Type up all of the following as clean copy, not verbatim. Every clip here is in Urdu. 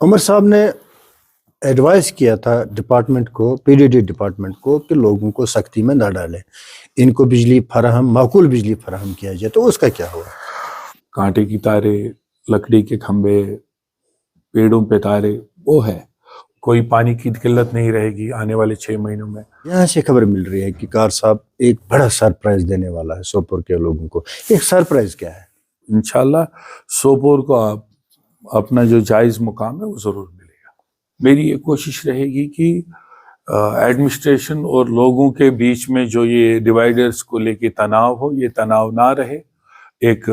عمر صاحب نے ایڈوائز کیا تھا ڈپارٹمنٹ کو، پی ڈی ڈی ڈپارٹمنٹ کو، کہ لوگوں کو سختی میں نہ ڈالیں، ان کو بجلی فراہم، معقول بجلی فراہم کیا جائے، تو اس کا کیا ہوا؟ کانٹے کی تارے، لکڑی کے کھمبے، پیڑوں پہ تارے، وہ ہے. کوئی پانی کی قلت نہیں رہے گی آنے والے 6 مہینوں میں. یہاں سے خبر مل رہی ہے کہ کار صاحب ایک بڑا سرپرائز دینے والا ہے سوپور کے لوگوں کو. ایک سرپرائز کیا ہے؟ انشاءاللہ سوپور کو اپنا جو جائز مقام ہے وہ ضرور ملے گا. میری یہ کوشش رہے گی کہ ایڈمنسٹریشن اور لوگوں کے بیچ میں جو یہ ڈیوائیڈرز کو لے کے تناؤ ہو، یہ تناؤ نہ رہے. ایک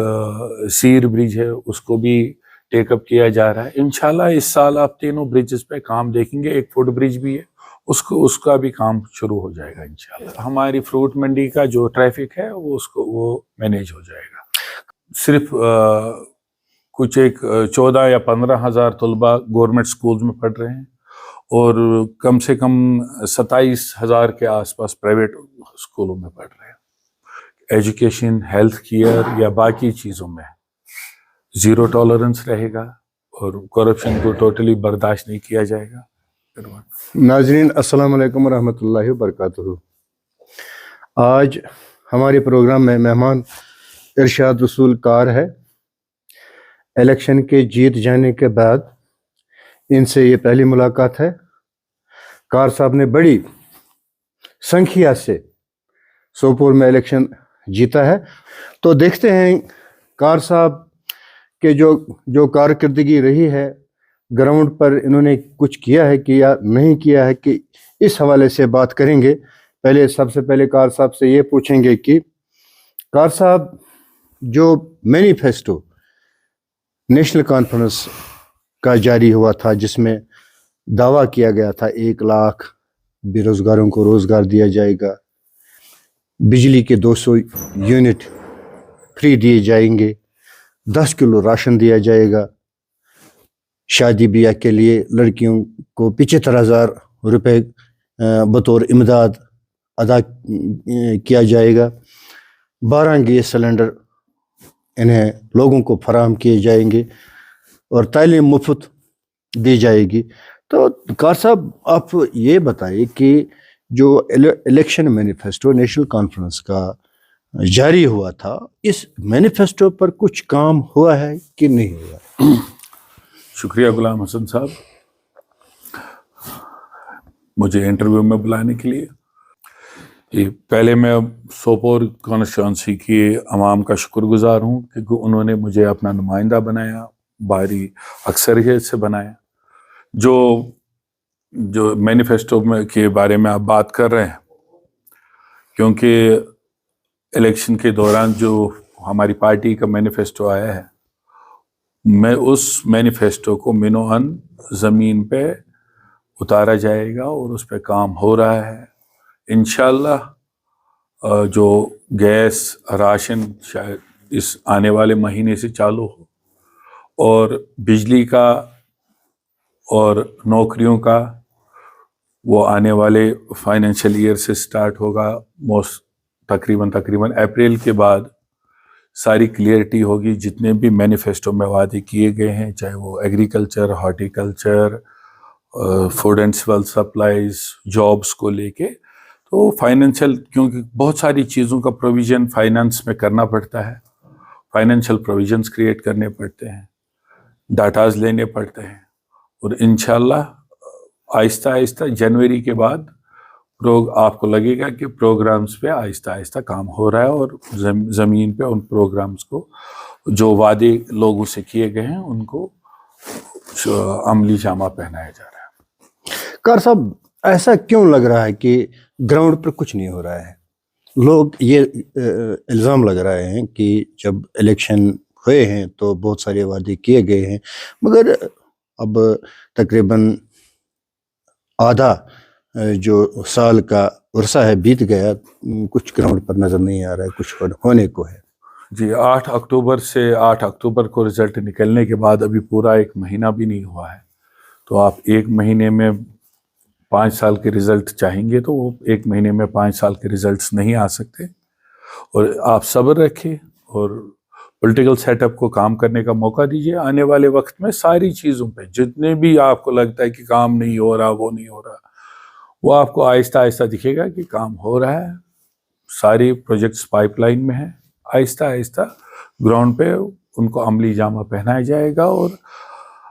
سیر برج ہے، اس کو بھی ٹیک اپ کیا جا رہا ہے. انشاءاللہ اس سال آپ تینوں بریجز پہ کام دیکھیں گے. ایک فٹ برج بھی ہے، اس کا بھی کام شروع ہو جائے گا انشاءاللہ. ہماری فروٹ منڈی کا جو ٹریفک ہے وہ مینیج ہو جائے گا. صرف کچھ ایک 14 یا 15 ہزار طلبہ گورنمنٹ سکولز میں پڑھ رہے ہیں، اور کم سے کم 27 ہزار کے آس پاس پرائیویٹ اسکولوں میں پڑھ رہے ہیں. ایجوکیشن، ہیلتھ کیئر یا باقی چیزوں میں زیرو ٹالرنس رہے گا، اور کرپشن کو ٹوٹلی برداشت نہیں کیا جائے گا. ناظرین السلام علیکم ورحمۃ اللہ وبرکاتہ. آج ہمارے پروگرام میں مہمان ارشاد رسول کار ہے. الیکشن کے جیت جانے کے بعد ان سے یہ پہلی ملاقات ہے. کار صاحب نے بڑی سنکھیا سے سوپور میں الیکشن جیتا ہے. تو دیکھتے ہیں کار صاحب کہ جو کارکردگی رہی ہے گراؤنڈ پر، انہوں نے کچھ کیا ہے کہ یا نہیں کیا ہے، کہ اس حوالے سے بات کریں گے. سب سے پہلے کار صاحب سے یہ پوچھیں گے کہ کار صاحب، جو مینیفیسٹو نیشنل کانفرنس کا جاری ہوا تھا، جس میں دعویٰ کیا گیا تھا 1 لاکھ بے روزگاروں کو روزگار دیا جائے گا، بجلی کے 200 یونٹ فری دیے جائیں گے، 10 کلو راشن دیا جائے گا، شادی بیاہ کے لیے لڑکیوں کو 75,000 روپے بطور امداد ادا کیا جائے گا، 12 گیس سلنڈر انہیں لوگوں کو فراہم کیے جائیں گے، اور تعلیم مفت دی جائے گی. تو کار صاحب آپ یہ بتائیے کہ جو الیکشن مینیفیسٹو نیشنل کانفرنس کا جاری ہوا تھا، اس مینیفیسٹو پر کچھ کام ہوا ہے کہ نہیں ہوا؟ شکریہ غلام حسن صاحب مجھے انٹرویو میں بلانے کے لیے. پہلے میں سوپور کانسٹیچوئنسی کی عوام کا شکر گزار ہوں کہ انہوں نے مجھے اپنا نمائندہ بنایا، بھاری اکثریت سے بنایا. جو مینیفیسٹو کے بارے میں آپ بات کر رہے ہیں، کیونکہ الیکشن کے دوران جو ہماری پارٹی کا مینیفیسٹو آیا ہے، میں اس مینیفیسٹو کو منوہن زمین پہ اتارا جائے گا، اور اس پہ کام ہو رہا ہے. انشاءاللہ جو گیس، راشن شاید اس آنے والے مہینے سے چالو ہو، اور بجلی کا اور نوکریوں کا وہ آنے والے فائنینشیل ایئر سے سٹارٹ ہوگا. تقریباً اپریل کے بعد ساری کلیئرٹی ہوگی. جتنے بھی مینیفیسٹو میں وعدے کیے گئے ہیں، چاہے وہ agriculture, horticulture, food and civil supplies, jobs کو لے کے، تو فائنینشیل، کیونکہ بہت ساری چیزوں کا پروویژن فائنانس میں کرنا پڑتا ہے، فائنینشیل پروویژنس کریٹ کرنے پڑتے ہیں، ڈاٹاز لینے پڑتے ہیں. اور انشاءاللہ آہستہ آہستہ جنوری کے بعد آپ کو لگے گا کہ پروگرامز پہ آہستہ آہستہ کام ہو رہا ہے، اور زمین پہ ان پروگرامز کو جو وعدے لوگوں سے کیے گئے ہیں ان کو عملی جامہ پہنایا جا رہا ہے. کار صاحب، ایسا کیوں لگ رہا ہے کہ گراؤنڈ پر کچھ نہیں ہو رہا ہے؟ لوگ یہ الزام لگ رہے ہیں کہ جب الیکشن ہوئے ہیں تو بہت سارے وعدے کیے گئے ہیں، مگر اب تقریباً آدھا جو سال کا عرصہ ہے بیت گیا، کچھ گراؤنڈ پر نظر نہیں آ رہا ہے، کچھ ہونے کو ہے. جی، 8 اکتوبر کو رزلٹ نکلنے کے بعد ابھی پورا 1 مہینہ بھی نہیں ہوا ہے. تو آپ 1 مہینے میں 5 سال کے رزلٹ چاہیں گے تو وہ 1 مہینے میں 5 سال کے رزلٹس نہیں آ سکتے. اور آپ صبر رکھیں، اور پولیٹیکل سیٹ اپ کو کام کرنے کا موقع دیجیے. آنے والے وقت میں ساری چیزوں پہ جتنے بھی آپ کو لگتا ہے کہ کام نہیں ہو رہا، وہ نہیں ہو رہا، وہ آپ کو آہستہ آہستہ دکھے گا کہ کام ہو رہا ہے. ساری پروجیکٹس پائپ لائن میں ہیں. آہستہ آہستہ گراؤنڈ پہ ان کو عملی جامہ پہنایا جائے گا. اور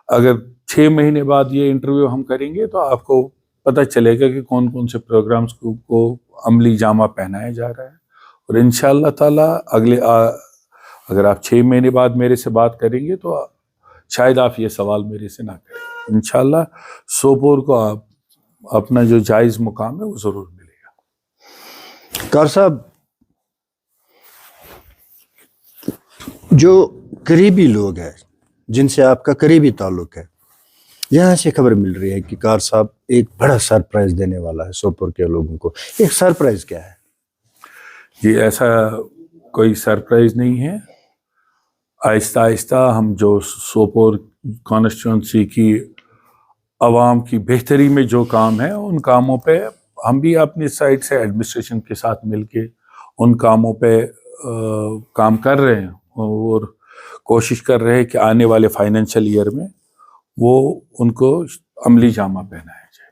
اگر 6 مہینے بعد یہ انٹرویو ہم کریں گے تو آپ کو پتہ چلے گا کہ کون کون سے پروگرامز کو عملی جامہ پہنایا جا رہا ہے. اور انشاءاللہ تعالی اگر آپ 6 مہینے بعد میرے سے بات کریں گے تو شاید آپ یہ سوال میرے سے نہ کریں. انشاءاللہ سوپور کو آپ اپنا جو جائز مقام ہے وہ ضرور ملے گا. کار صاحب، جو قریبی لوگ ہیں جن سے آپ کا قریبی تعلق ہے، یہاں سے خبر مل رہی ہے کہ کار صاحب ایک بڑا سرپرائز دینے والا ہے سوپور کے لوگوں کو. ایک سرپرائز کیا ہے؟ جی، ایسا کوئی سرپرائز نہیں ہے. آہستہ آہستہ ہم جو سوپور کانسٹیٹوئنسی کی عوام کی بہتری میں جو کام ہے ان کاموں پہ ہم بھی اپنی سائڈ سے ایڈمنسٹریشن کے ساتھ مل کے ان کاموں پہ کام کر رہے ہیں اور کوشش کر رہے ہیں کہ آنے والے فائنینشیل ایئر میں وہ ان کو عملی جامہ پہنایا جائے.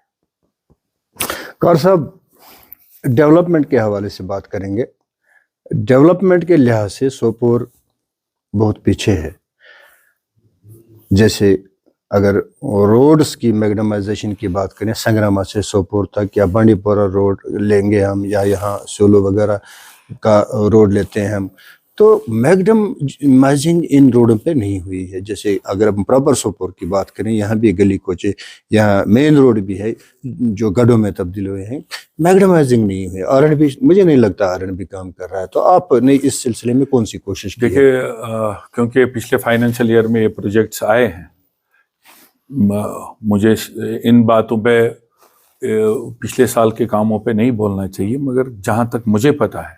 کار صاحب، ڈیولپمنٹ کے حوالے سے بات کریں گے. ڈیولپمنٹ کے لحاظ سے سوپور بہت پیچھے ہے. جیسے اگر روڈز کی میگڈمائزیشن کی بات کریں، سنگراما سے سوپور تک، یا بانڈی پورہ روڈ لیں گے ہم، یا یہاں سولو وغیرہ کا روڈ لیتے ہیں ہم، تو میگڈمائزنگ ان روڈوں پہ نہیں ہوئی ہے. جیسے اگر ہم پراپر سوپور کی بات کریں، یہاں بھی گلی کوچے، یہاں مین روڈ بھی ہے جو گڈھوں میں تبدیل ہوئے ہیں، میگڈمائزنگ نہیں ہوئی. آر&بی مجھے نہیں لگتا آر&بی کام کر رہا ہے. تو آپ نے اس سلسلے میں کون سی کوشش کی ہے؟ دیکھیے، کیونکہ پچھلے فائنینشیل ایئر میں یہ پروجیکٹس آئے ہیں، مجھے ان باتوں پہ پچھلے سال کے کاموں پہ نہیں بولنا چاہیے، مگر جہاں تک مجھے پتہ ہے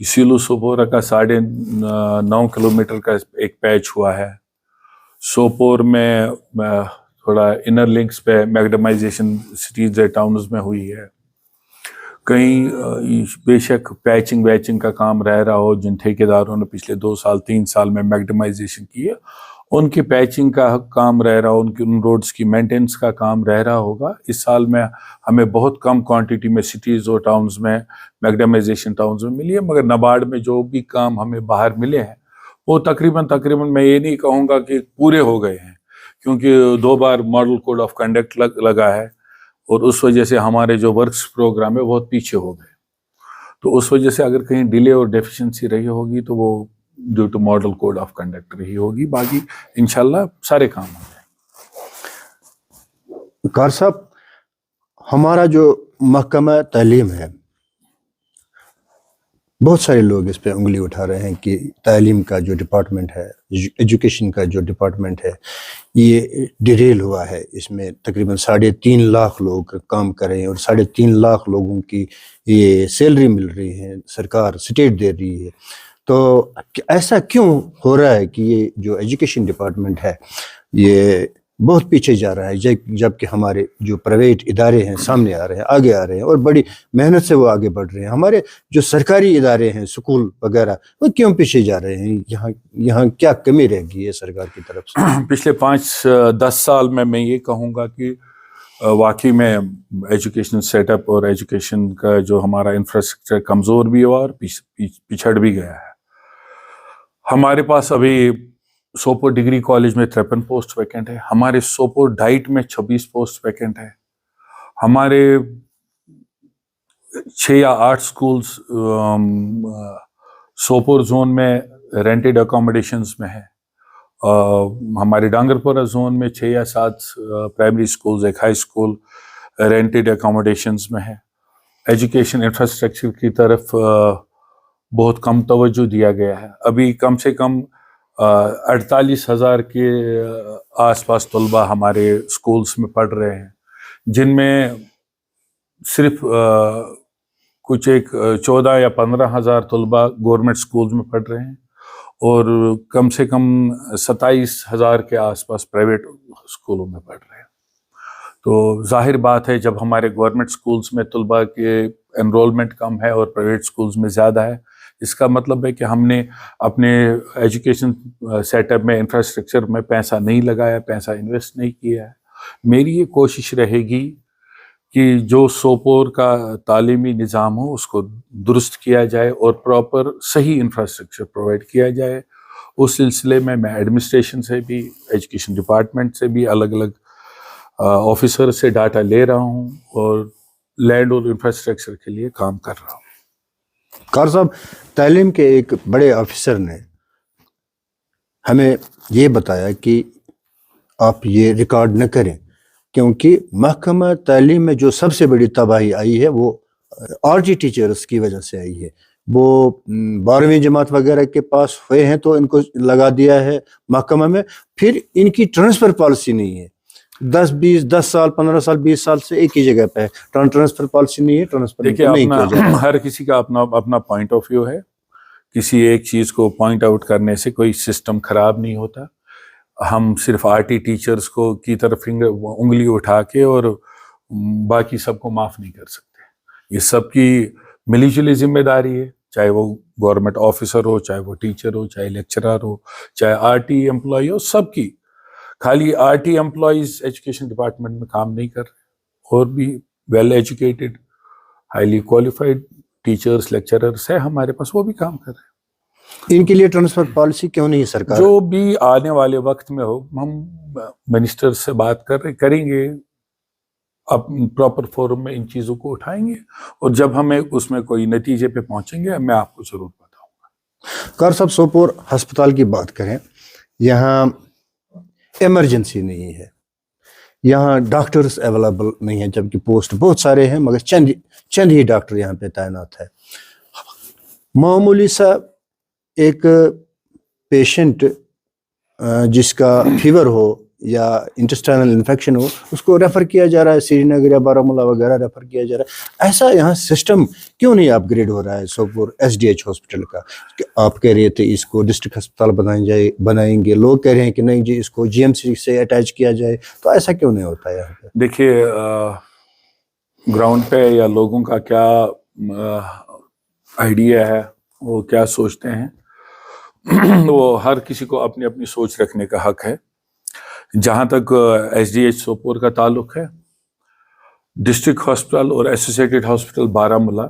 سیلو سوپورہ کا 9.5 کلومیٹر کا ایک پیچ ہوا ہے. سوپور میں تھوڑا انر لنکس پہ میگڈمائزیشن سٹیز ٹاؤنز میں ہوئی ہے. کہیں بے شک پیچنگ ویچنگ کا کام رہ رہا ہو، جن ٹھیکیداروں نے پچھلے 2 سال 3 سال میں میگڈمائزیشن کی ہے ان کی پیچنگ کا کام رہ رہا ہو، ان روڈز کی مینٹیننس کا کام رہ رہا ہوگا. اس سال میں ہمیں بہت کم کوانٹٹی میں سٹیز اور ٹاؤنز میں میگڈمائزیشن ٹاؤنز میں ملی ہے، مگر نبارڈ میں جو بھی کام ہمیں باہر ملے ہیں وہ تقریباً میں یہ نہیں کہوں گا کہ پورے ہو گئے ہیں، کیونکہ 2 بار ماڈل کوڈ آف کنڈکٹ لگا ہے اور اس وجہ سے ہمارے جو ورکس پروگرام ہے بہت پیچھے ہو گئے. تو اس وجہ سے اگر کہیں ڈیلے اور ڈیفیشنسی رہی ہوگی تو وہ due to model code of conduct رہی ہوگی. باقی انشاءاللہ سارے کام ہوں گے. کار صاحب، ہمارا جو محکمہ تعلیم ہے، بہت سارے لوگ اس پہ انگلی اٹھا رہے ہیں کہ تعلیم کا جو ڈپارٹمنٹ ہے، ایجوکیشن کا جو ڈپارٹمنٹ ہے، یہ ڈیریل ہوا ہے. اس میں تقریباً 3.5 لاکھ لوگ کام کر رہے ہیں اور 3.5 لاکھ لوگوں کی یہ سیلری مل رہی ہے، سرکار اسٹیٹ دے رہی ہے. تو ایسا کیوں ہو رہا ہے کہ یہ جو ایجوکیشن ڈپارٹمنٹ ہے یہ بہت پیچھے جا رہا ہے، جبکہ ہمارے جو پرائیویٹ ادارے ہیں سامنے آ رہے ہیں، آگے آ رہے ہیں اور بڑی محنت سے وہ آگے بڑھ رہے ہیں؟ ہمارے جو سرکاری ادارے ہیں، سکول وغیرہ، وہ کیوں پیچھے جا رہے ہیں؟ یہاں کیا کمی رہ گئی ہے سرکار کی طرف سے؟ پچھلے 5-10 سال میں یہ کہوں گا کہ واقعی میں ایجوکیشن سیٹ اپ اور ایجوکیشن کا جو ہمارا انفراسٹرکچر کمزور بھی ہوا اور پچھڑ بھی گیا ہے. ہمارے پاس ابھی سوپور ڈگری کالج میں 53 پوسٹ ویکنٹ ہے. ہمارے سوپور ڈائٹ میں 26 پوسٹ ویکنٹ ہے. ہمارے 6 یا 8 سکولز سوپور زون میں رینٹڈ اکوموڈیشنز میں ہے. ہمارے ڈانگرپورہ زون میں 6 یا 7 پرائمری سکولز، ایک ہائی سکول رینٹڈ اکوموڈیشنز میں ہے. ایجوکیشن انفراسٹرکچر کی طرف بہت کم توجہ دیا گیا ہے. ابھی کم سے کم 48,000 کے آس پاس طلبہ ہمارے سکولز میں پڑھ رہے ہیں، جن میں صرف کچھ 14 یا 15 ہزار طلبہ گورنمنٹ سکولز میں پڑھ رہے ہیں اور کم سے کم 27,000 کے آس پاس پرائیویٹ اسکولوں میں پڑھ رہے ہیں. تو ظاہر بات ہے جب ہمارے گورنمنٹ سکولز میں طلبہ کے انرولمنٹ کم ہے اور پرائیویٹ سکولز میں زیادہ ہے، اس کا مطلب ہے کہ ہم نے اپنے ایجوکیشن سیٹ اپ میں انفراسٹرکچر میں پیسہ نہیں لگایا, پیسہ انویسٹ نہیں کیا ہے. میری یہ کوشش رہے گی کہ جو سوپور کا تعلیمی نظام ہو اس کو درست کیا جائے اور پراپر صحیح انفراسٹرکچر پرووائڈ کیا جائے. اس سلسلے میں ایڈمنسٹریشن سے بھی, ایجوکیشن ڈپارٹمنٹ سے بھی, الگ الگ آفیسر سے ڈاٹا لے رہا ہوں اور لینڈ اور انفراسٹرکچر کے لیے کام کر رہا ہوں. کار صاحب, تعلیم کے ایک بڑے آفیسر نے ہمیں یہ بتایا کہ آپ یہ ریکارڈ نہ کریں کیونکہ محکمہ تعلیم میں جو سب سے بڑی تباہی آئی ہے وہ آر جی ٹیچرز کی وجہ سے آئی ہے. وہ 12ویں جماعت وغیرہ کے پاس ہوئے ہیں تو ان کو لگا دیا ہے محکمہ میں, پھر ان کی ٹرانسفر پالیسی نہیں ہے. 10 سال 15 سال 20 سال سے ایک ہی جگہ پہ ہے, ٹرانسفر پالیسی نہیں ہے. ٹرانسفر دیکھیے, نہیں کیا جاتا. ہر کسی کا اپنا پوائنٹ آف ویو ہے. کسی ایک چیز کو پوائنٹ آؤٹ کرنے سے کوئی سسٹم خراب نہیں ہوتا. ہم صرف آر ٹی ٹیچرز کو کی طرف انگلی اٹھا کے اور باقی سب کو معاف نہیں کر سکتے. یہ سب کی ملی جلی ذمہ داری ہے, چاہے وہ گورنمنٹ آفیسر ہو, چاہے وہ ٹیچر ہو, چاہے لیکچرر ہو, چاہے آر ٹی امپلائی ہو. سب کی. خالی R T employees education department میں کام نہیں کر رہے, اور بھی well educated highly qualified teachers lecturers ہیں ہمارے پاس, وہ بھی کام کر رہے ہیں. ان کے لیے ٹرانسفر پالیسی کیوں نہیں ہے سرکار؟ جو بھی آنے والے وقت میں ہو, ہم منسٹر سے بات کریں گے, اب پراپر فورم میں ان چیزوں کو اٹھائیں گے, اور جب ہمیں اس میں کوئی نتیجے پہ پہنچیں گے میں آپ کو ضرور بتاؤں گا. کار صاحب, سوپور ہسپتال کی بات کریں, یہاں ایمرجنسی نہیں ہے, یہاں ڈاکٹرز اویلیبل نہیں ہیں, جبکہ پوسٹ بہت سارے ہیں مگر چند ہی ڈاکٹر یہاں پہ تعینات ہے. معمولی سا ایک پیشنٹ جس کا فیور ہو یا انٹسٹائنل انفیکشن ہو, اس کو ریفر کیا جا رہا ہے سری نگر یا بارہمولہ وغیرہ ریفر کیا جا رہا ہے. ایسا یہاں سسٹم کیوں نہیں اپ گریڈ ہو رہا ہے Sopore S D H hospital کا؟ کہ آپ کہہ رہے تھے اس کو ڈسٹرکٹ ہسپتال بنائیں گے, لوگ کہہ رہے ہیں کہ نہیں جی اس کو جی ایم سی سے اٹیچ کیا جائے, تو ایسا کیوں نہیں ہوتا ہے یہاں پہ؟ دیکھیے, گراؤنڈ پہ یا لوگوں کا کیا آئیڈیا ہے, وہ کیا سوچتے ہیں, وہ ہر کسی کو اپنی اپنی سوچ رکھنے کا حق ہے. جہاں تک ایس ڈی ایچ سوپور کا تعلق ہے, ڈسٹرکٹ ہاسپٹل اور ایسوسیٹڈ ہاسپٹل بارہمولہ,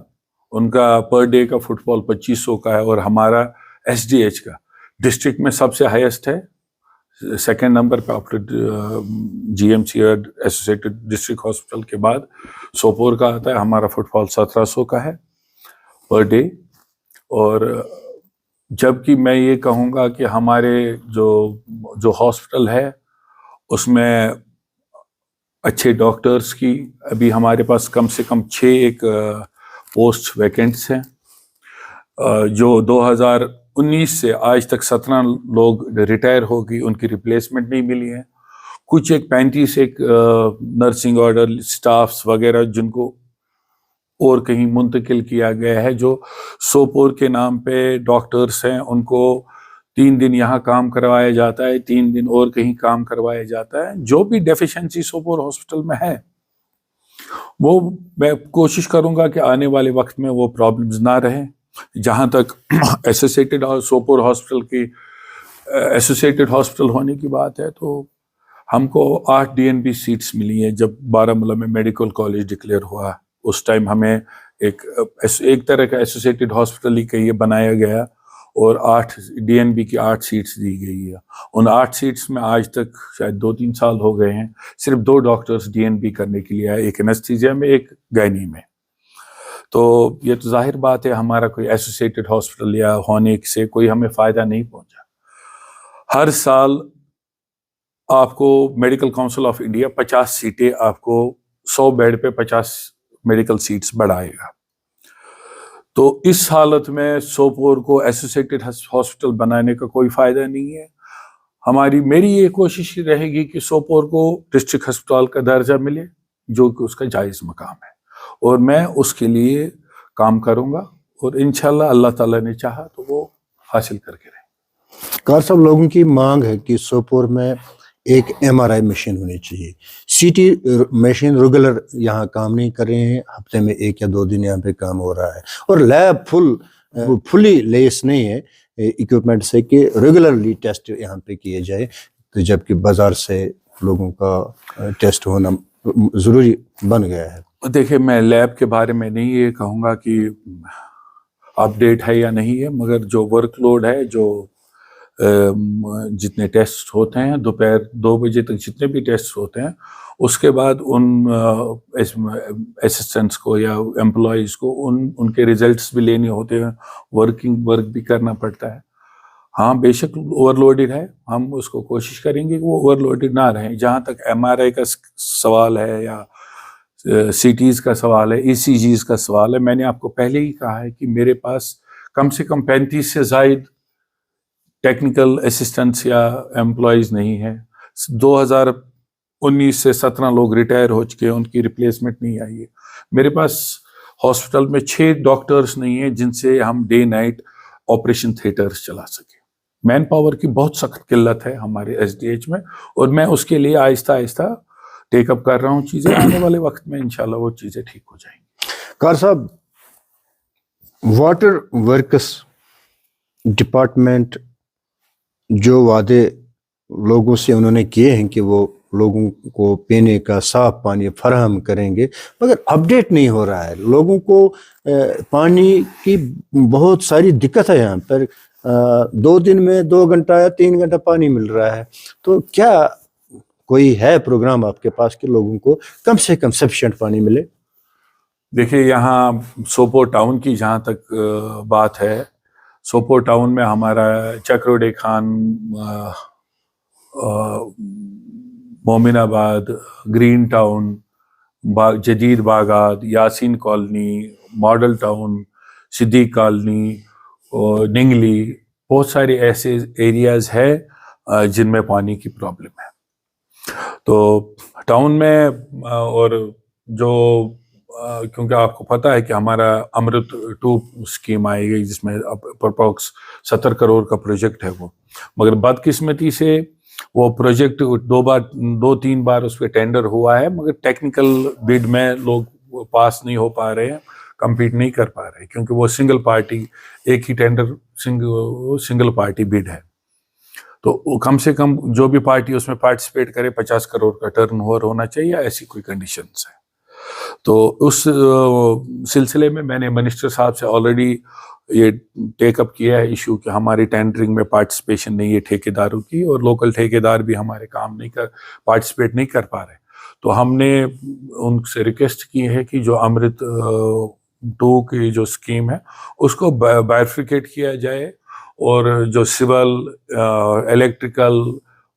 ان کا پر ڈے کا فٹ فال 2500 کا ہے, اور ہمارا ایس ڈی ایچ کا ڈسٹرکٹ میں سب سے ہائیسٹ ہے. سیکنڈ نمبر پہ آفٹر جی ایم سی اور ایسوسیٹڈ ڈسٹرکٹ ہاسپٹل کے بعد سوپور کا آتا ہے. ہمارا فٹ فال 1700 کا ہے پر ڈے. اور جبکہ میں یہ کہوں گا کہ ہمارے جو ہاسپٹل ہے اس میں اچھے ڈاکٹرز کی ابھی ہمارے پاس کم سے کم 6 پوسٹ ویکنٹس ہیں. جو 2019 سے آج تک 17 لوگ ریٹائر ہو گئی, ان کی ریپلیسمنٹ نہیں ملی ہے. کچھ 35 نرسنگ آرڈر سٹافز وغیرہ جن کو اور کہیں منتقل کیا گیا ہے, جو سوپور کے نام پہ ڈاکٹرز ہیں, ان کو 3 دن یہاں کام کروایا جاتا ہے, 3 دن اور کہیں کام کروایا جاتا ہے. جو بھی ڈیفیشنسی سوپور ہاسپٹل میں ہے وہ میں کوشش کروں گا کہ آنے والے وقت میں وہ پرابلمز نہ رہیں. جہاں تک ایسوسیٹڈ سوپور ہاسپٹل کی ایسوسیٹڈ ہاسپٹل ہونے کی بات ہے, تو ہم کو 8 ڈی این بی سیٹس ملی ہیں. جب بارہمولہ میں میڈیکل کالج ڈکلیئر ہوا اس ٹائم ہمیں ایک طرح کا ایسوسیٹڈ ہاسپٹل ہی کہیے بنایا گیا, اور 8 ڈی این بی کی 8 سیٹس دی گئی ہے. ان 8 سیٹس میں آج تک شاید 2-3 سال ہو گئے ہیں, صرف 2 ڈاکٹرز ڈی این بی کرنے کے لیے آئے, ایک انیستھیزیا میں, ایک گائنی میں. تو یہ تو ظاہر بات ہے ہمارا کوئی ایسوسیٹڈ ہاسپٹل یا ہونے سے کوئی ہمیں فائدہ نہیں پہنچا. ہر سال آپ کو میڈیکل کونسل آف انڈیا 50 سیٹیں آپ کو 100 بیڈ پہ 50 میڈیکل سیٹس بڑھائے گا. تو اس حالت میں سوپور کو ایسوسیٹڈ ہاسپٹل بنانے کا کوئی فائدہ نہیں ہے. میری یہ کوشش رہے گی کہ سوپور کو ڈسٹرکٹ ہسپتال کا درجہ ملے جو کہ اس کا جائز مقام ہے, اور میں اس کے لیے کام کروں گا, اور انشاءاللہ اللہ تعالیٰ نے چاہا تو وہ حاصل کر کے رہے. کار صاحب, لوگوں کی مانگ ہے کہ سوپور میں ایک ایم آر آئی مشین ہونی چاہیے. سی ٹی مشین ریگولر یہاں کام نہیں کر رہے ہیں, ہفتے میں 1 یا 2 دن یہاں پہ کام ہو رہا ہے, اور لیب فل وہ فلی لیس نہیں ہے اکوپمنٹ سے کہ ریگولرلی ٹیسٹ یہاں پہ کیے جائے، تو جبکہ بازار سے لوگوں کا ٹیسٹ ہونا ضروری بن گیا ہے۔ دیکھیں، میں لیب کے بارے میں نہیں یہ کہوں گا کہ اپ ڈیٹ ہے یا نہیں ہے، مگر جو ورک لوڈ ہے، جو جتنے ٹیسٹ ہوتے ہیں دوپہر 2 بجے تک جتنے بھی ٹیسٹ ہوتے ہیں، اس کے بعد ان اسسٹنٹس کو یا امپلائیز کو ان کے ریزلٹس بھی لینے ہوتے ہیں، ورک بھی کرنا پڑتا ہے۔ ہاں بے شک اوور لوڈڈ ہے، ہم اس کو کوشش کریں گے کہ وہ اوور لوڈڈ نہ رہیں۔ جہاں تک MRI کا سوال ہے یا CTs کا سوال ہے، ECGs کا سوال ہے، میں نے آپ کو پہلے ہی کہا ہے کہ میرے پاس کم سے کم 35 سے زائد ٹیکنیکل اسسٹنٹس یا امپلائیز نہیں ہیں۔ 2019 سے 17 لوگ ریٹائر ہو چکے، ان کی ریپلیسمنٹ نہیں آئی ہے۔ میرے پاس ہاسپٹل میں 6 ڈاکٹرز نہیں ہیں جن سے ہم ڈے نائٹ آپریشن تھیٹرز چلا سکیں۔ مین پاور کی بہت سخت قلت ہے ہمارے SDH میں، اور میں اس کے لیے آہستہ آہستہ ٹیک اپ کر رہا ہوں چیزیں۔ آنے والے وقت میں انشاءاللہ وہ چیزیں ٹھیک ہو جائیں گی۔ کار صاحب، واٹر ورکس ڈپارٹمنٹ جو وعدے لوگوں سے انہوں نے کیے ہیں کہ وہ لوگوں کو پینے کا صاف پانی فراہم کریں گے، مگر اپڈیٹ نہیں ہو رہا ہے۔ لوگوں کو پانی کی بہت ساری دقت ہے یہاں پر، 2 دن میں 2 گھنٹہ یا 3 گھنٹہ پانی مل رہا ہے۔ تو کیا کوئی ہے پروگرام آپ کے پاس کہ لوگوں کو کم سے کم سفیشینٹ پانی ملے؟ دیکھیے، یہاں سوپور ٹاؤن کی جہاں تک بات ہے، سوپور ٹاؤن میں ہمارا چکروڈے خان، مومن آباد، گرین ٹاؤن، جدید باغات، یاسین کالونی، ماڈل ٹاؤن، صدیق کالونی اور ننگلی، بہت سارے ایسے ایریاز ہے جن میں پانی کی پرابلم ہے۔ تو ٹاؤن میں اور جو کیونکہ آپ کو پتہ ہے کہ ہمارا امرت 2 اسکیم آئی گئی جس میں اپروکس 70 کروڑ کا پروجیکٹ ہے وہ، مگر بدقسمتی سے وہ پروجیکٹ 2-3 بار اس پہ ٹینڈر ہوا ہے، مگر ٹیکنیکل بڈ میں لوگ پاس نہیں ہو پا رہے ہیں، کمپیٹ نہیں کر پا رہے، کیونکہ وہ سنگل پارٹی، ایک ہی ٹینڈر سنگل پارٹی بڈ ہے۔ تو کم سے کم جو بھی پارٹی اس میں پارٹیسپیٹ کرے 50 کروڑ کا ٹرن اوور ہونا چاہیے، ایسی کوئی کنڈیشنز ہے۔ تو اس سلسلے میں نے منسٹر صاحب سے آلریڈی یہ ٹیک اپ کیا ہے ایشو کہ ہماری ٹینڈرنگ میں پارٹیسپیشن نہیں ہے ٹھیکیداروں کی، اور لوکل ٹھیکیدار بھی ہمارے کام پارٹیسپیٹ نہیں کر پا رہے۔ تو ہم نے ان سے ریکویسٹ کی ہے کہ جو امرت 2 کی جو اسکیم ہے اس کو بائفرکیٹ کیا جائے، اور جو سول، الیکٹریکل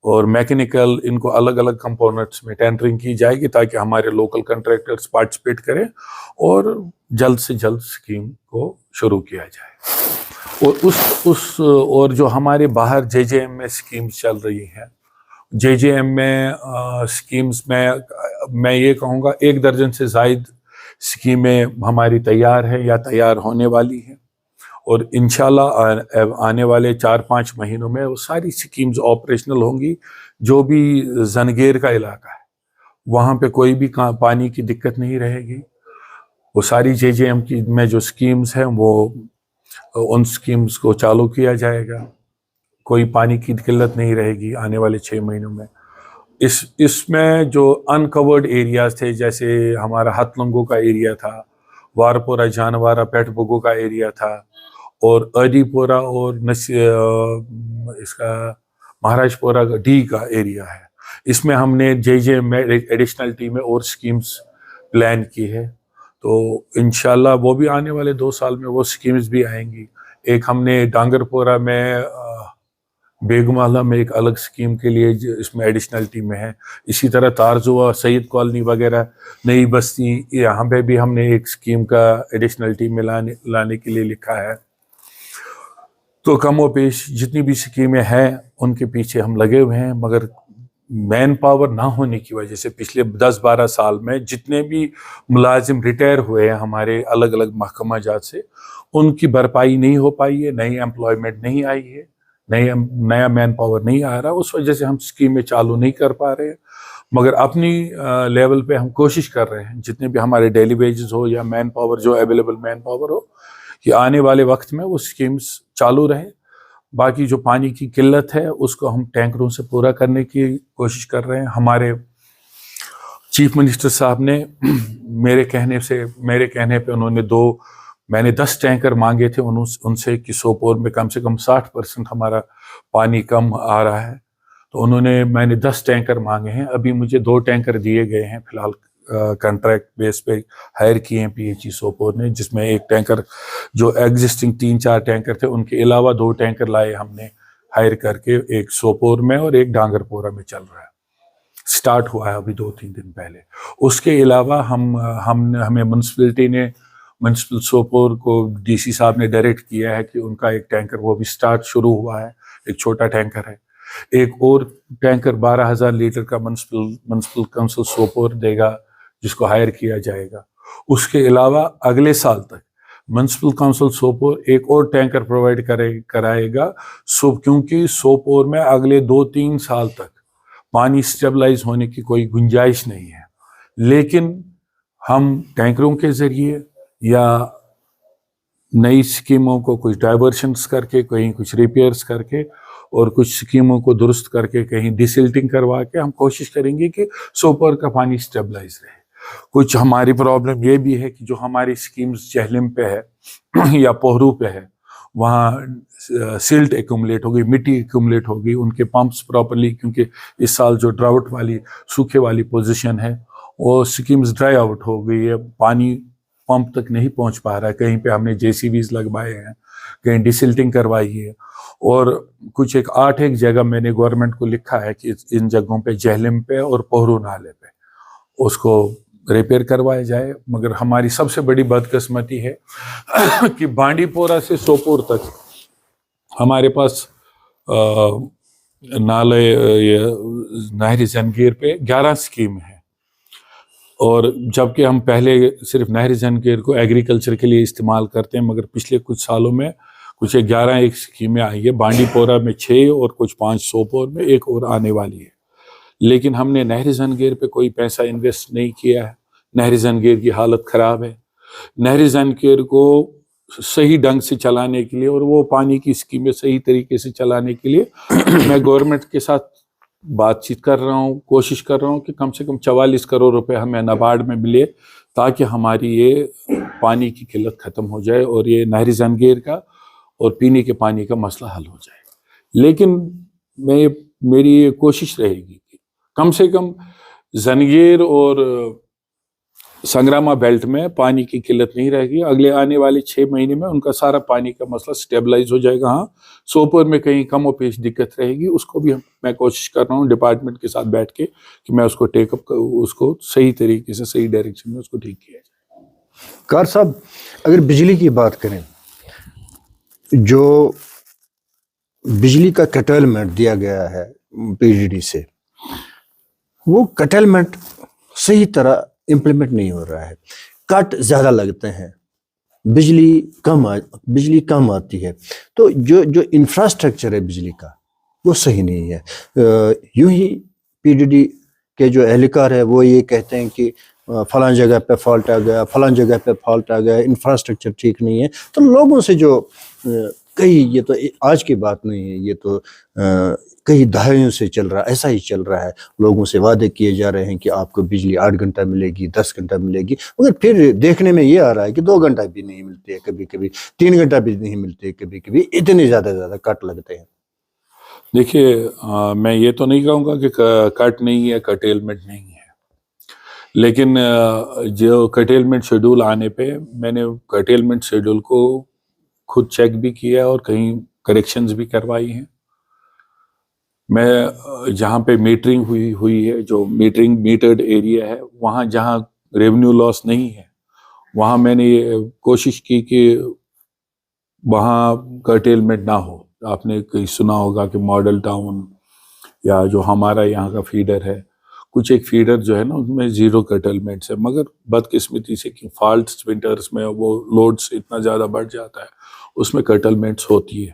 اور میکینیکل، ان کو الگ الگ کمپوننٹس میں ٹینڈرنگ کی جائے گی تاکہ ہمارے لوکل کنٹریکٹرز پارٹیسپیٹ کریں اور جلد سے جلد اسکیم کو شروع کیا جائے۔ اور اور جو ہمارے باہر JJM میں اسکیمز چل رہی ہیں، JJM میں اسکیمز میں یہ کہوں گا 1 درجن سے زائد اسکیمیں ہماری تیار ہیں یا تیار ہونے والی ہیں، اور انشاءاللہ آنے والے 4-5 مہینوں میں وہ ساری اسکیمز آپریشنل ہوں گی۔ جو بھی زنگیر کا علاقہ ہے وہاں پہ کوئی بھی پانی کی دقت نہیں رہے گی۔ وہ ساری JJM کی میں جو اسکیمز ہیں وہ ان اسکیمز کو چالو کیا جائے گا، کوئی پانی کی قلت نہیں رہے گی آنے والے 6 مہینوں میں۔ اس میں جو انکورڈ ایریاز تھے، جیسے ہمارا ہتھ لنگو کا ایریا تھا، وارپورہ جانوارہ پیٹ بگو کا ایریا تھا، اور ادی پورہ اور اس کا مہاراج پورہ کا ڈی کا ایریا ہے، اس میں ہم نے JJM میں ایڈیشنل ٹیم میں اور اسکیمز پلان کی ہے۔ تو انشاءاللہ وہ بھی آنے والے 2 سال میں وہ اسکیمز بھی آئیں گی۔ ایک ہم نے ڈانگر پورہ میں، بیگمالہ میں ایک الگ اسکیم کے لیے اس میں ایڈیشنل ٹیم میں ہے۔ اسی طرح تارزوہ، سعید کالونی وغیرہ، نئی بستی، یہاں پہ بھی ہم نے ایک اسکیم کا ایڈیشنل ٹیم میں لانے کے لیے لکھا ہے۔ تو کم و بیش جتنی بھی اسکیمیں ہیں ان کے پیچھے ہم لگے ہوئے ہیں، مگر مین پاور نہ ہونے کی وجہ سے پچھلے 10-12 سال میں جتنے بھی ملازم ریٹائر ہوئے ہیں ہمارے الگ الگ محکمہ جات سے، ان کی بھرپائی نہیں ہو پائی ہے، نئی امپلائمنٹ نہیں آئی ہے، نیا مین پاور نہیں آ رہا، اس وجہ سے ہم اسکیمیں چالو نہیں کر پا رہے ہیں۔ مگر اپنی لیول پہ ہم کوشش کر رہے ہیں، جتنے بھی ہمارے ڈیلی ویجز ہو یا مین پاور جو اویلیبل مین پاور ہو، کہ آنے والے وقت میں وہ اسکیمز چالو رہے. باقی جو پانی کی قلت ہے اس کو ہم ٹینکروں سے پورا کرنے کی کوشش کر رہے ہیں. ہمارے چیف منسٹر صاحب نے میرے کہنے پہ انہوں نے میں نے 10 ٹینکر مانگے تھے ان سے کہ سوپور میں کم سے کم 60% ہمارا پانی کم آ رہا ہے. تو میں نے 10 ٹینکر مانگے ہیں. ابھی مجھے 2 ٹینکر دیے گئے ہیں فی الحال کنٹریکٹ بیس پہ ہائر کیے ہیں PHE سوپور نے, جس میں ایک ٹینکر جو ایگزسٹنگ 3-4 ٹینکر تھے ان کے علاوہ 2 ٹینکر لائے ہم نے ہائر کر کے, ایک سوپور میں اور ایک ڈانگر پورہ میں چل رہا ہے, سٹارٹ ہوا ہے ابھی 2-3 دن پہلے. اس کے علاوہ ہمیں میونسپل سوپور کو DC صاحب نے ڈائریکٹ کیا ہے کہ ان کا ایک ٹینکر وہ بھی سٹارٹ شروع ہوا ہے, ایک چھوٹا ٹینکر ہے. ایک اور ٹینکر 12,000 لیٹر کا میونسپل کونسل سوپور دے گا جس کو ہائر کیا جائے گا. اس کے علاوہ اگلے سال تک میونسپل کونسل سوپور ایک اور ٹینکر پرووائڈ کرائے گا, کیونکہ سوپور میں اگلے 2-3 سال تک پانی سٹیبلائز ہونے کی کوئی گنجائش نہیں ہے. لیکن ہم ٹینکروں کے ذریعے یا نئی اسکیموں کو کچھ ڈائیورشنس کر کے, کہیں کچھ ریپیئرس کر کے اور کچھ اسکیموں کو درست کر کے, کہیں ڈیسلٹنگ کروا کے ہم کوشش کریں گے کہ سوپور کا پانی سٹیبلائز رہے. کچھ ہماری پرابلم یہ بھی ہے کہ جو ہماری اسکیمز جہلم پہ ہے یا پوہرو پہ ہے وہاں سلٹ ایکومولیٹ ہوگی, مٹی ایکومولیٹ ہوگی, ان کے پمپس پراپرلی, کیونکہ اس سال جو ڈراؤٹ والی سوکھے والی پوزیشن ہے وہ اسکیمز ڈرائی آؤٹ ہو گئی ہے, پانی پمپ تک نہیں پہنچ پا رہا ہے. کہیں پہ ہم نے JCBs لگوائے ہیں, کہیں ڈیسلٹنگ کروائی ہے, اور کچھ 8 جگہ میں نے گورنمنٹ کو لکھا ہے کہ ان جگہوں پہ جہلم پہ اور پوہرو نالے پہ اس کو ریپیئر کروایا جائے. مگر ہماری سب سے بڑی بدقسمتی ہے کہ بانڈی پورہ سے سوپور تک ہمارے پاس نہر زنگیر پہ 11 اسکیم ہے, اور جبکہ ہم پہلے صرف نہر زنگیر کو ایگریکلچر کے لیے استعمال کرتے ہیں, مگر پچھلے کچھ سالوں میں کچھ 11 اسکیمیں آئی ہے. بانڈی پورہ میں 6 اور کچھ 5 سوپور میں, ایک اور آنے والی ہے. لیکن ہم نے نہر زنگیر پہ کوئی پیسہ انویسٹ نہیں کیا ہے. نہر زنگیر کی حالت خراب ہے. نہر زنگیر کو صحیح ڈھنگ سے چلانے کے لیے اور وہ پانی کی اسکیمیں صحیح طریقے سے چلانے کے لیے میں گورنمنٹ کے ساتھ بات چیت کر رہا ہوں, کوشش کر رہا ہوں کہ کم سے کم 44 کروڑ روپے ہمیں نبارڈ میں ملے تاکہ ہماری یہ پانی کی قلت ختم ہو جائے اور یہ نہر زنگیر کا اور پینے کے پانی کا مسئلہ حل ہو جائے. لیکن میری یہ کوشش رہے گی کہ کم سے کم زنگیر اور سنگراما بیلٹ میں پانی کی قلت نہیں رہے گی. اگلے آنے والے 6 مہینے میں ان کا سارا پانی کا مسئلہ سٹیبلائز ہو جائے گا. ہاں, سوپور میں کہیں کم و بیش دقت رہے گی, اس کو بھی میں کوشش کر رہا ہوں ڈپارٹمنٹ کے ساتھ بیٹھ کے کہ میں اس کو ٹیک اپ اس کو صحیح طریقے سے صحیح ڈائریکشن میں اس کو ٹھیک کیا جائے. کار صاحب, اگر بجلی کی بات کریں, جو بجلی کا کٹلمنٹ دیا گیا ہے PGD سے, وہ کٹلمنٹ صحیح طرح امپلیمنٹ نہیں ہو رہا ہے. کٹ زیادہ لگتے ہیں, بجلی کم آتی ہے. تو جو انفراسٹرکچر ہے بجلی کا وہ صحیح نہیں ہے. یوں ہی PGD کے جو اہلکار ہے وہ یہ کہتے ہیں کہ فلاں جگہ پہ فالٹ آ گیا, فلاں جگہ پہ فالٹ آ گیا, انفراسٹرکچر ٹھیک نہیں ہے. تو لوگوں سے جو یہ تو آج کی بات نہیں ہے, یہ تو کئی دہائیوں سے چل رہا, ایسا ہی چل رہا ہے. لوگوں سے وعدے کیے جا رہے ہیں کہ آپ کو بجلی 8 گھنٹہ ملے گی, 10 گھنٹہ ملے گی, مگر پھر دیکھنے میں یہ آ رہا ہے کہ 2 گھنٹہ بھی نہیں ملتے ہیں, کبھی کبھی 3 گھنٹہ بھی نہیں ملتے, کبھی کبھی اتنے زیادہ کٹ لگتے ہیں. دیکھیے, میں یہ تو نہیں کہوں گا کہ کٹ نہیں ہے, کٹیلمنٹ نہیں ہے, لیکن جو کٹیلمنٹ شیڈول آنے پہ میں نے کٹیلمنٹ شیڈول کو خود چیک بھی کیا اور کہیں کریکشنز بھی کروائی ہیں. میں جہاں پہ میٹرنگ ہوئی ہے, جو میٹرڈ ایریا ہے, وہاں جہاں ریونیو لاس نہیں ہے وہاں میں نے یہ کوشش کی کہ وہاں کرٹیلمنٹ نہ ہو. آپ نے کہیں سنا ہوگا کہ ماڈل ٹاؤن یا جو ہمارا یہاں کا فیڈر ہے, کچھ ایک فیڈر جو ہے نا ان میں 0 کرٹلمنٹس ہے, مگر بدقسمتی سے کہ فالٹس ونٹرز میں وہ لوڈس اتنا زیادہ بڑھ جاتا ہے, اس میں کرٹلمنٹس ہوتی ہے.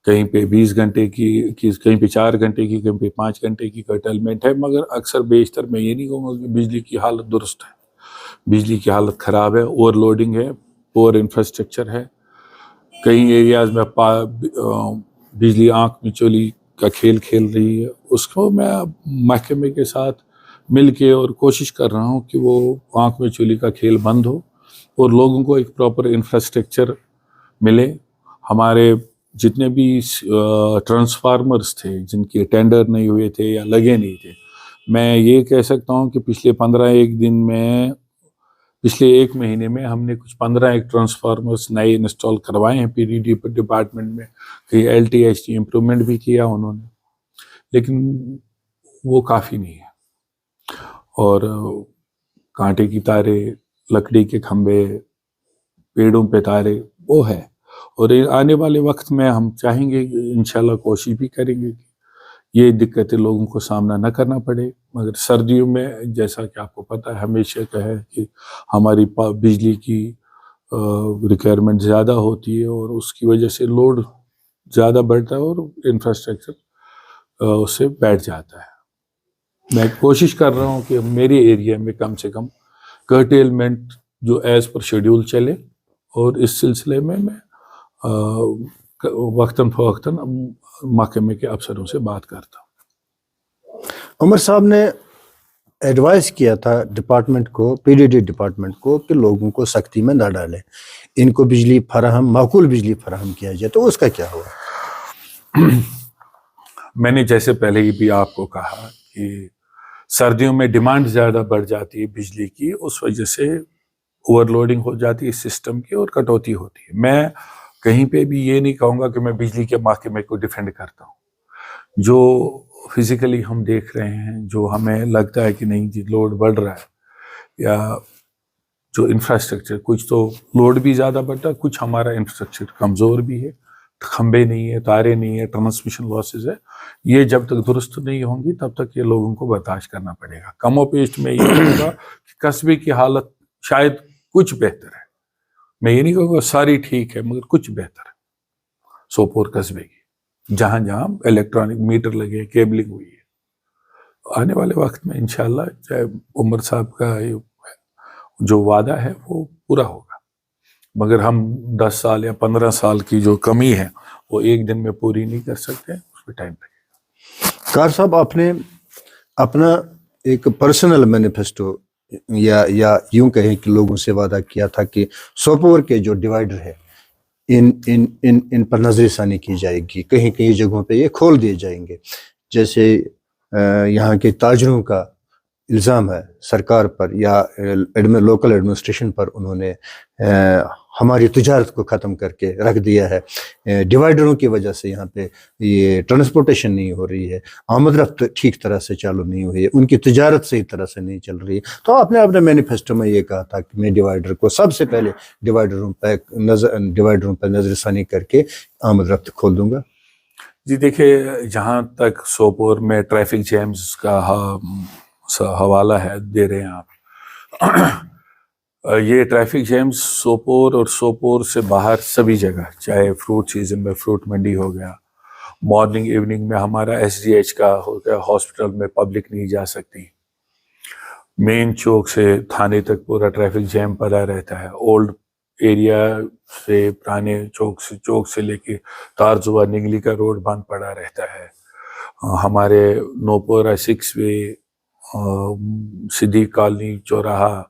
کہیں پہ 20 گھنٹے کی, کہیں پہ 4 گھنٹے کی, کہیں پہ 5 گھنٹے کی کرٹلمنٹ ہے. مگر اکثر بیشتر میں یہ نہیں کہوں گا کہ بجلی کی حالت درست ہے. بجلی کی حالت خراب ہے, اوور لوڈنگ ہے, پور انفراسٹرکچر ہے, کئی ایریاز میں بجلی آنکھ میں چولی کا کھیل کھیل رہی ہے. اس کو میں محکمے کے ساتھ مل کے اور کوشش کر رہا ہوں کہ وہ آنکھ میں چولی کا کھیل بند ہو اور لوگوں کو ایک پراپر انفراسٹرکچر ملے. ہمارے جتنے بھی ٹرانسفارمرز تھے جن کے ٹینڈر نہیں ہوئے تھے یا لگے نہیں تھے، میں یہ کہہ سکتا ہوں کہ پچھلے ایک مہینے میں ہم نے کچھ 15 ٹرانسفارمرز نئے انسٹال کروائے ہیں پی ڈی ڈی ڈپارٹمنٹ میں. کہیں L T H T improvement بھی کیا انہوں نے، لیکن وہ کافی نہیں ہے. اور کانٹے کی تارے، لکڑی کے کھمبے، پیڑوں پہ تارے وہ ہے. اور آنے والے وقت میں ہم چاہیں گے، انشاءاللہ کوشش بھی کریں گے کہ یہ دقتیں لوگوں کو سامنا نہ کرنا پڑے. مگر سردیوں میں جیسا کہ آپ کو پتہ ہے ہمیشہ کا ہے کہ ہماری بجلی کی ریکوائرمنٹ زیادہ ہوتی ہے اور اس کی وجہ سے لوڈ زیادہ بڑھتا ہے اور انفراسٹرکچر اس سے بیٹھ جاتا ہے. میں کوشش کر رہا ہوں کہ میرے ایریا میں کم سے کم کرٹیلمنٹ جو ایز پر شیڈیول چلے، اور اس سلسلے میں وقتاً فوقتاً محکمے کے افسروں سے بات کرتا ہوں. عمر صاحب نے ایڈوائز کیا تھا ڈپارٹمنٹ کو، پی ڈی ڈی ڈپارٹمنٹ کو، کہ لوگوں کو سختی میں نہ ڈالیں، ان کو بجلی معقول بجلی فراہم کیا جائے. تو اس کا کیا ہوا؟ میں نے جیسے پہلے ہی بھی آپ کو کہا کہ سردیوں میں ڈیمانڈ زیادہ بڑھ جاتی ہے بجلی کی، اس وجہ سے اوور لوڈنگ ہو جاتی ہے سسٹم کی اور کٹوتی ہوتی ہے. میں کہیں پہ بھی یہ نہیں کہوں گا کہ میں بجلی کے محکمے کو ڈیفینڈ کرتا ہوں. جو فزیکلی ہم دیکھ رہے ہیں، جو ہمیں لگتا ہے کہ نہیں جی لوڈ بڑھ رہا ہے، یا جو انفراسٹرکچر، کچھ تو لوڈ بھی زیادہ بڑھتا ہے، کچھ ہمارا انفراسٹرکچر کمزور بھی ہے، کھمبے نہیں ہے، تارے نہیں ہے، ٹرانسمیشن لاسز ہے. یہ جب تک درست نہیں ہوں گی تب تک یہ لوگوں کو برداشت کرنا پڑے گا. کم و پیش میں یہ کہوں گا کہ قصبے کی حالت شاید کچھ بہتر ہے. میں یہ نہیں کہوں گا ساری ٹھیک ہے، مگر کچھ بہتر ہے سوپور قصبے کی، جہاں جہاں الیکٹرانک میٹر لگے، کیبلنگ ہوئی ہے. آنے والے وقت میں انشاءاللہ چاہے عمر صاحب کا جو وعدہ ہے وہ پورا ہوگا، مگر ہم 10 سال یا 15 سال کی جو کمی ہے وہ ایک دن میں پوری نہیں کر سکتے، اس میں ٹائم لگے گا. کار صاحب، آپ نے اپنا ایک پرسنل مینیفیسٹو یا یوں کہیں کہ لوگوں سے وعدہ کیا تھا کہ سوپور کے جو ڈیوائڈر ہے ان پر نظر ثانی کی جائے گی، کہیں کہیں جگہوں پہ یہ کھول دیے جائیں گے. جیسے یہاں کے تاجروں کا الزام ہے سرکار پر یا لوکل ایڈمنسٹریشن پر، انہوں نے ہماری تجارت کو ختم کر کے رکھ دیا ہے. ڈیوائڈروں کی وجہ سے یہاں پہ یہ ٹرانسپورٹیشن نہیں ہو رہی ہے، آمد رفت ٹھیک طرح سے چالو نہیں ہوئی ہے، ان کی تجارت صحیح طرح سے نہیں چل رہی ہے. تو آپ نے اپنے مینیفیسٹو میں یہ کہا تھا کہ میں ڈیوائڈر کو سب سے پہلے ڈیوائڈروں پہ نظر ثانی کر کے آمد رفت کھول دوں گا. جی دیکھیے، جہاں تک سوپور میں ٹریفک جیمز کا حوالہ ہے دے رہے ہیں آپ، یہ ٹریفک جیمز سوپور اور سوپور سے باہر سبھی جگہ، چاہے فروٹ سیزن میں فروٹ منڈی ہو گیا، مارننگ ایوننگ میں ہمارا ایس ڈی ایچ کا ہو گیا، ہاسپٹل میں پبلک نہیں جا سکتی، مین چوک سے تھانے تک پورا ٹریفک جیم پڑا رہتا ہے، اولڈ ایریا سے پرانے چوک سے لے کے تارزوا نگلی کا روڈ بند پڑا رہتا ہے. ہمارے نوپورہ 6 وے، صدیق کالنی چوراہا،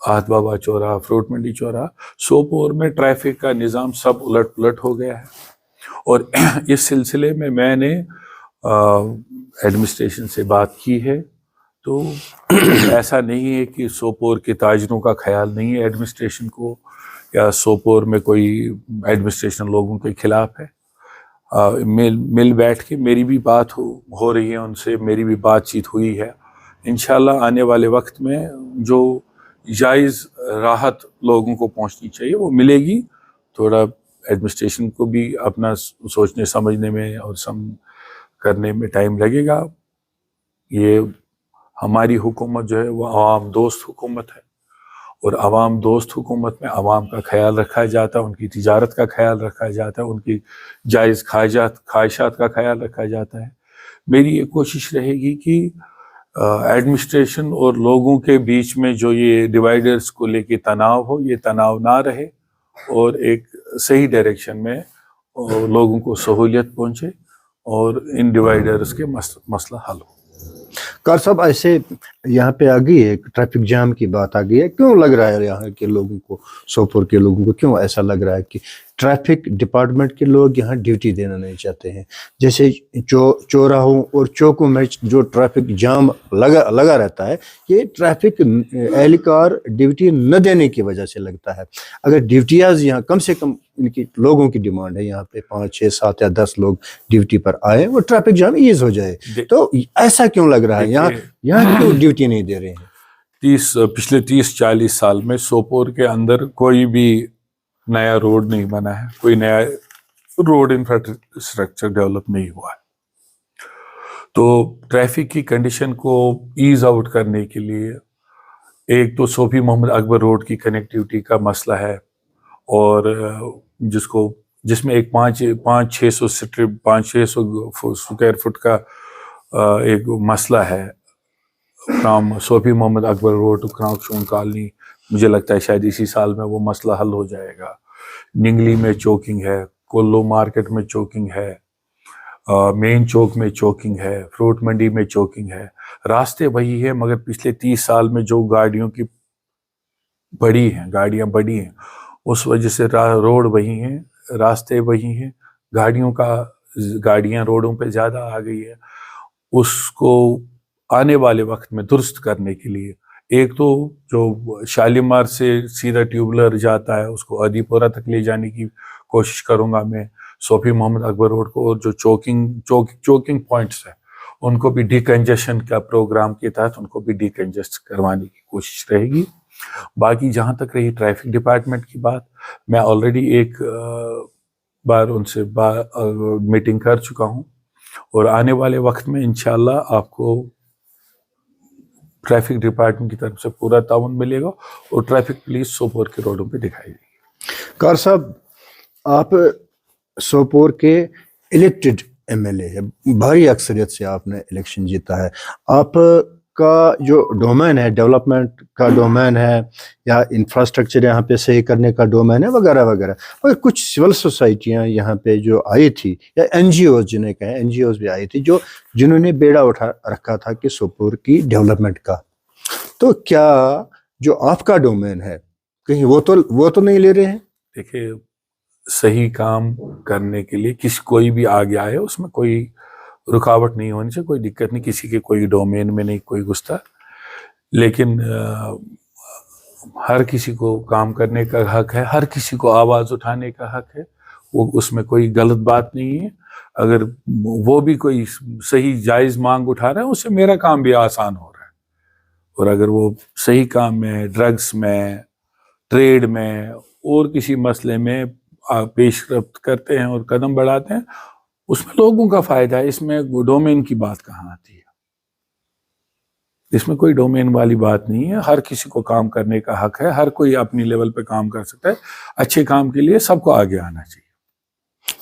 آہت بابا چوراہا، فروٹ منڈی چوراہا، سوپور میں ٹریفک کا نظام سب الٹ پلٹ ہو گیا ہے. اور اس سلسلے میں نے ایڈمنسٹریشن سے بات کی ہے. تو ایسا نہیں ہے کہ سوپور کے تاجروں کا خیال نہیں ہے ایڈمنسٹریشن کو، یا سوپور میں کوئی ایڈمنسٹریشن لوگوں کے خلاف ہے. مل بیٹھ کے میری بھی بات ہو رہی ہے ان سے، میری بھی بات چیت ہوئی ہے. انشاءاللہ آنے والے وقت میں جو جائز راحت لوگوں کو پہنچنی چاہیے وہ ملے گی. تھوڑا ایڈمنسٹریشن کو بھی اپنا سوچنے سمجھنے میں اور کرنے میں ٹائم لگے گا. یہ ہماری حکومت جو ہے وہ عوام دوست حکومت ہے، اور عوام دوست حکومت میں عوام کا خیال رکھا جاتا ہے، ان کی تجارت کا خیال رکھا جاتا ہے، ان کی جائز خواہشات کا خیال رکھا جاتا ہے. میری یہ کوشش رہے گی کہ ایڈمنسٹریشن اور لوگوں کے بیچ میں جو یہ ڈیوائڈرز کو لے کے تناؤ ہو، یہ تناؤ نہ رہے، اور ایک صحیح ڈائریکشن میں لوگوں کو سہولیت پہنچے اور ان ڈیوائیڈرز کے مسئلہ حل ہو. کار صاحب ایسے یہاں پہ آ گئی ہے ٹریفک جام کی بات آ گئی ہے, کیوں لگ رہا ہے یہاں کے لوگوں کو, سوپور کے لوگوں کو کیوں ایسا لگ رہا ہے کہ ٹریفک ڈپارٹمنٹ کے لوگ یہاں ڈیوٹی دینا نہیں چاہتے ہیں؟ جیسے چوراہوں اور چوکوں میں جو ٹریفک جام لگا رہتا ہے, یہ ٹریفک اہلکار ڈیوٹی نہ دینے کی وجہ سے لگتا ہے. اگر ڈیوٹیاز یہاں کم سے کم, ان کی لوگوں کی ڈیمانڈ ہے یہاں پہ 5 6 7 یا 10 لوگ ڈیوٹی پر آئے, وہ ٹریفک جام ایز ہو جائے. تو ایسا کیوں لگ رہا ہے یہاں کیوں ڈیوٹی نہیں دے رہے ہیں؟ پچھلے 30-40 سال میں سوپور کے اندر کوئی بھی نیا روڈ نہیں بنا ہے, کوئی نیا روڈ انفراسٹرکچر ڈیولپ نہیں ہوا ہے. تو ٹریفک کی کنڈیشن کو ایز آؤٹ کرنے کے لیے ایک تو صوفی محمد اکبر روڈ کی کنیکٹیوٹی کا مسئلہ ہے, اور جس میں ایک 500-600 اسٹرپ 500-600 اسکوائر فٹ کا ایک مسئلہ ہے from Sufi Muhammad Akbar road to کراؤکشون کالونی. مجھے لگتا ہے شاید اسی سال میں وہ مسئلہ حل ہو جائے گا. ننگلی میں چوکنگ ہے, کولو مارکیٹ میں چوکنگ ہے, مین چوک میں چوکنگ ہے, فروٹ منڈی میں چوکنگ ہے. راستے وہی ہیں مگر پچھلے 30 سال میں جو گاڑیاں بڑی ہیں اس وجہ سے روڈ وہی ہیں, راستے وہی ہیں, گاڑیاں روڈوں پہ زیادہ آ گئی ہے. اس کو آنے والے وقت میں درست کرنے کے لیے ایک تو جو شالیمار سے سیدھا ٹیوبلر جاتا ہے اس کو ادی پورہ تک لے جانے کی کوشش کروں گا میں, صوفی محمد اکبر روڈ کو, اور جو چوکنگ پوائنٹس ہیں ان کو بھی ڈی کنجیشن کا پروگرام کے تحت ان کو بھی ڈی کنجسٹ کروانے کی کوشش رہے گی. باقی جہاں تک رہی ٹریفک ڈپارٹمنٹ کی بات, میں آلریڈی ایک بار ان سے میٹنگ کر چکا ہوں, اور آنے والے وقت میں انشاءاللہ آپ کو ٹریفک ڈپارٹمنٹ کی طرف سے پورا تعاون ملے گا اور ٹریفک پولیس سوپور کے روڈوں پہ دکھائی دے گی. کار صاحب, آپ سوپور کے الیکٹڈ ایم ایل اے ہے, بھاری اکثریت سے آپ نے الیکشن جیتا ہے. آپ کا جو ڈومین ہے, ڈیولپمنٹ کا ڈومین ہے یا انفراسٹرکچر یہاں پہ صحیح کرنے کا ڈومین ہے وغیرہ وغیرہ, اور کچھ سول سوسائٹیاں یہاں پہ جو آئی تھی یا این جی اوز جنہیں کہیں, این جی اوز بھی آئی تھی جنہوں نے بیڑا اٹھا رکھا تھا کہ سوپور کی ڈیولپمنٹ کا. تو کیا جو آپ کا ڈومین ہے کہیں وہ تو نہیں لے رہے ہیں؟ دیکھیے, صحیح کام کرنے کے لیے کوئی بھی آگے آئے اس میں کوئی رکاوٹ نہیں ہونی چاہیے, کوئی دقت نہیں, کسی کے کوئی ڈومین میں نہیں کوئی گھستا, لیکن ہر کسی کو کام کرنے کا حق ہے, ہر کسی کو آواز اٹھانے کا حق ہے, وہ اس میں کوئی غلط بات نہیں ہے. اگر وہ بھی کوئی صحیح جائز مانگ اٹھا رہا ہے اس سے میرا کام بھی آسان ہو رہا ہے, اور اگر وہ صحیح کام میں, ڈرگس میں, ٹریڈ میں اور کسی مسئلے میں پیش رفت کرتے ہیں اور قدم بڑھاتے ہیں, اس میں لوگوں کا فائدہ ہے. اس میں ڈومین کی بات کہاں آتی ہے؟ اس میں کوئی ڈومین والی بات نہیں ہے. ہر کسی کو کام کرنے کا حق ہے, ہر کوئی اپنی لیول پہ کام کر سکتا ہے. اچھے کام کے لیے سب کو آگے آنا چاہیے.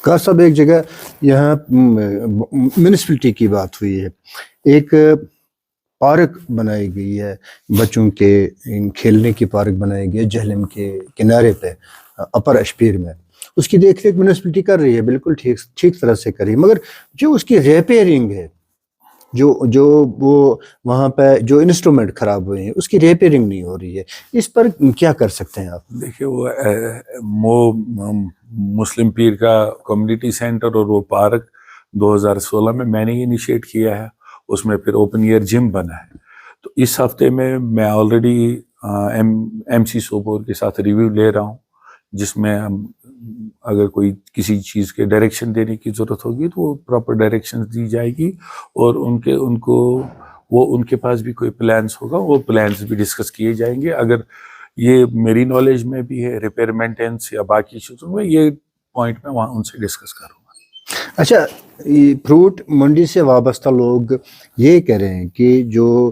کار صاحب, ایک جگہ یہاں میونسپلٹی کی بات ہوئی ہے, ایک پارک بنائی گئی ہے, بچوں کے کھیلنے کی پارک بنائی گئی ہے جہلم کے کنارے پہ اپر اشپیر میں. اس کی دیکھ ریکھ میونسپلٹی کر رہی ہے, بالکل ٹھیک طرح سے کر رہی ہے, مگر جو اس کی ریپیئرنگ ہے, جو وہ وہاں پہ جو انسٹرومنٹ خراب ہوئے ہیں اس کی ریپیئرنگ نہیں ہو رہی ہے. اس پر کیا کر سکتے ہیں آپ؟ دیکھیے, وہ مسلم پیر کا کمیونٹی سینٹر اور وہ پارک 2016 میں نے انیشیٹ کیا ہے, اس میں پھر اوپن ایئر جم بنا ہے. تو اس ہفتے میں آلریڈی ایم سی سوپور کے ساتھ ریویو لے رہا ہوں, جس میں اگر کوئی کسی چیز کے ڈائریکشن دینے کی ضرورت ہوگی تو وہ پراپر ڈائریکشن دی جائے گی, اور ان کے پاس بھی کوئی پلانس ہوگا, وہ پلانس بھی ڈسکس کیے جائیں گے. اگر یہ میری نالج میں بھی ہے ریپیئر مینٹینس یا باقی چیزوں میں, یہ پوائنٹ میں وہاں ان سے ڈسکس کروں گا. اچھا, فروٹ منڈی سے وابستہ لوگ یہ کہہ رہے ہیں کہ جو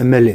MLA,